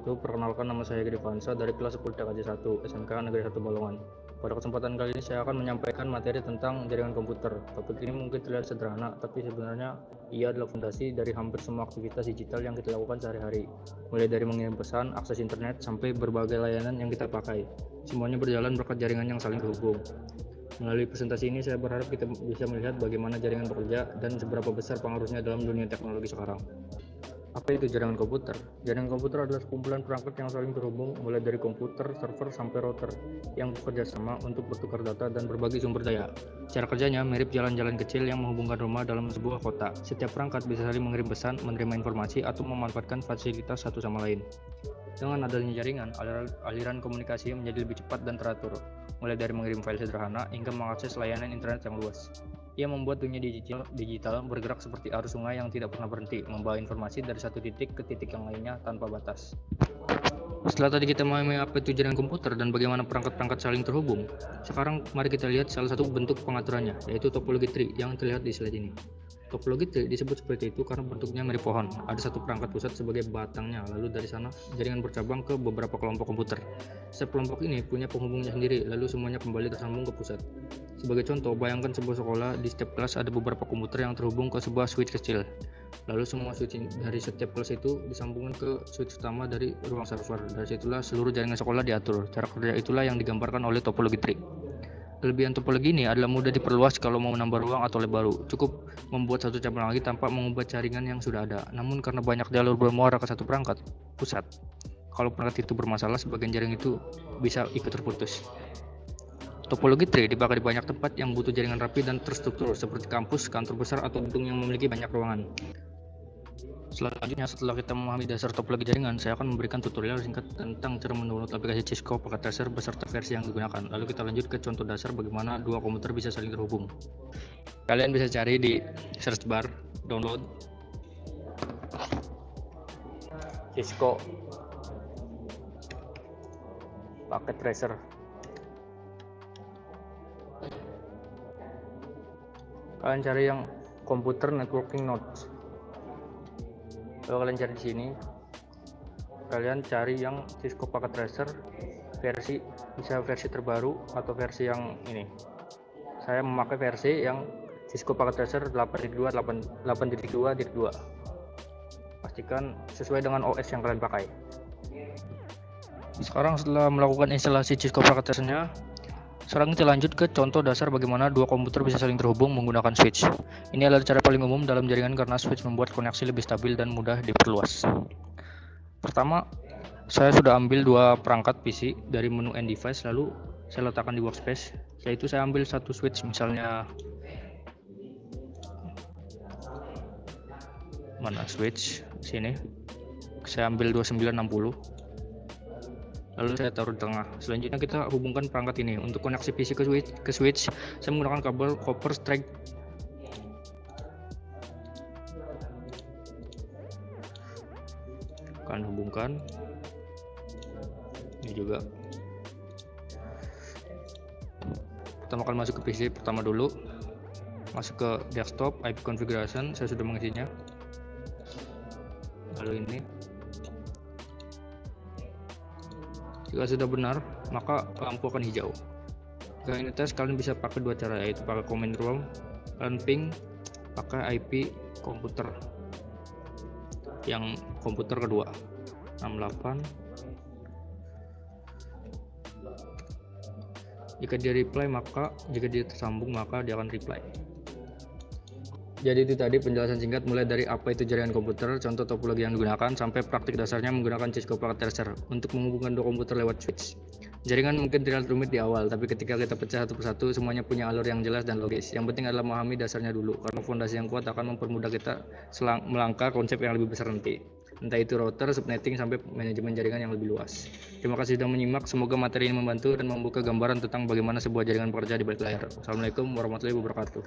wabarakatuh. Perkenalkan, nama saya Gede Vansa dari kelas 10 TKJ 1 SMK Negeri 1 Balongan. Pada kesempatan kali ini saya akan menyampaikan materi tentang jaringan komputer. Topik ini mungkin terlihat sederhana, tapi sebenarnya ia adalah fondasi dari hampir semua aktivitas digital yang kita lakukan sehari-hari. Mulai dari mengirim pesan, akses internet, sampai berbagai layanan yang kita pakai. Semuanya berjalan berkat jaringan yang saling terhubung. Melalui presentasi ini saya berharap kita bisa melihat bagaimana jaringan bekerja dan seberapa besar pengaruhnya dalam dunia teknologi sekarang. Apa itu jaringan komputer? Jaringan komputer adalah sekumpulan perangkat yang saling terhubung mulai dari komputer, server, sampai router yang bekerja sama untuk bertukar data dan berbagi sumber daya. Cara kerjanya mirip jalan-jalan kecil yang menghubungkan rumah dalam sebuah kota. Setiap perangkat bisa saling mengirim pesan, menerima informasi, atau memanfaatkan fasilitas satu sama lain. Dengan adanya jaringan, aliran komunikasi menjadi lebih cepat dan teratur, mulai dari mengirim file sederhana hingga mengakses layanan internet yang luas. Ia membuat dunia digital bergerak seperti arus sungai yang tidak pernah berhenti, membawa informasi dari satu titik ke titik yang lainnya tanpa batas. Setelah tadi kita memahami apa itu jaringan komputer dan bagaimana perangkat-perangkat saling terhubung, sekarang mari kita lihat salah satu bentuk pengaturannya, yaitu topologi tree yang terlihat di slide ini. Topologi tree disebut seperti itu karena bentuknya mirip pohon. Ada satu perangkat pusat sebagai batangnya, lalu dari sana jaringan bercabang ke beberapa kelompok komputer. Setiap kelompok ini punya penghubungnya sendiri, lalu semuanya kembali tersambung ke pusat. Sebagai contoh, bayangkan sebuah sekolah, di setiap kelas ada beberapa komputer yang terhubung ke sebuah switch kecil. Lalu semua switch dari setiap kelas itu disambungkan ke switch utama dari ruang server. Dari situlah seluruh jaringan sekolah diatur. Cara kerja itulah yang digambarkan oleh topologi tree. Kelebihan topologi ini adalah mudah diperluas kalau mau menambah ruang atau lab baru. Cukup membuat satu cabang lagi tanpa mengubah jaringan yang sudah ada. Namun karena banyak jalur bermuara ke satu perangkat pusat, kalau perangkat itu bermasalah, sebagian jaringan itu bisa ikut terputus. Topologi tree dipakai di banyak tempat yang butuh jaringan rapi dan terstruktur, seperti kampus, kantor besar, atau gedung yang memiliki banyak ruangan. Selanjutnya, setelah kita memahami dasar topologi jaringan, saya akan memberikan tutorial singkat tentang cara mendownload aplikasi Cisco Packet Tracer beserta versi yang digunakan. Lalu kita lanjut ke contoh dasar bagaimana dua komputer bisa saling terhubung. Kalian bisa cari di search bar, download Cisco Packet Tracer. Kalian cari yang komputer networking nodes. Kalau kalian cari di sini, kalian cari yang Cisco Packet Tracer versi, bisa versi terbaru atau versi yang ini. Saya memakai versi yang Cisco Packet Tracer 8.2.2. Pastikan sesuai dengan OS yang kalian pakai. Sekarang setelah melakukan instalasi Cisco Packet Tracer-nya, sekarang kita lanjut ke contoh dasar bagaimana dua komputer bisa saling terhubung menggunakan switch. Ini adalah cara paling umum dalam jaringan karena switch membuat koneksi lebih stabil dan mudah diperluas. Pertama, saya sudah ambil dua perangkat PC dari menu End Device, lalu saya letakkan di workspace. Yaitu saya ambil satu switch, misalnya mana switch sini. Saya ambil 2960. Lalu saya taruh di tengah. Selanjutnya kita hubungkan perangkat ini. Untuk koneksi PC ke switch, saya menggunakan kabel copper strike. Akan hubungkan. Ini juga. Pertama kali masuk ke PC pertama dulu. Masuk ke desktop, IP configuration, saya sudah mengisinya. Lalu ini. Jika sudah benar, maka lampu akan hijau. Jika ini tes, kalian bisa pakai dua cara, yaitu pakai command prompt dan ping pakai IP komputer yang komputer kedua 68. Jika dia reply, maka jika dia tersambung, maka dia akan reply. Jadi itu tadi penjelasan singkat mulai dari apa itu jaringan komputer, contoh topologi yang digunakan, sampai praktik dasarnya menggunakan Cisco Packet Tracer untuk menghubungkan dua komputer lewat switch. Jaringan mungkin terlihat rumit di awal, tapi ketika kita pecah satu persatu, semuanya punya alur yang jelas dan logis. Yang penting adalah memahami dasarnya dulu, karena fondasi yang kuat akan mempermudah kita melangkah konsep yang lebih besar nanti. Entah itu router, subnetting, sampai manajemen jaringan yang lebih luas. Terima kasih sudah menyimak, semoga materi ini membantu dan membuka gambaran tentang bagaimana sebuah jaringan bekerja di balik layar. Assalamualaikum warahmatullahi wabarakatuh.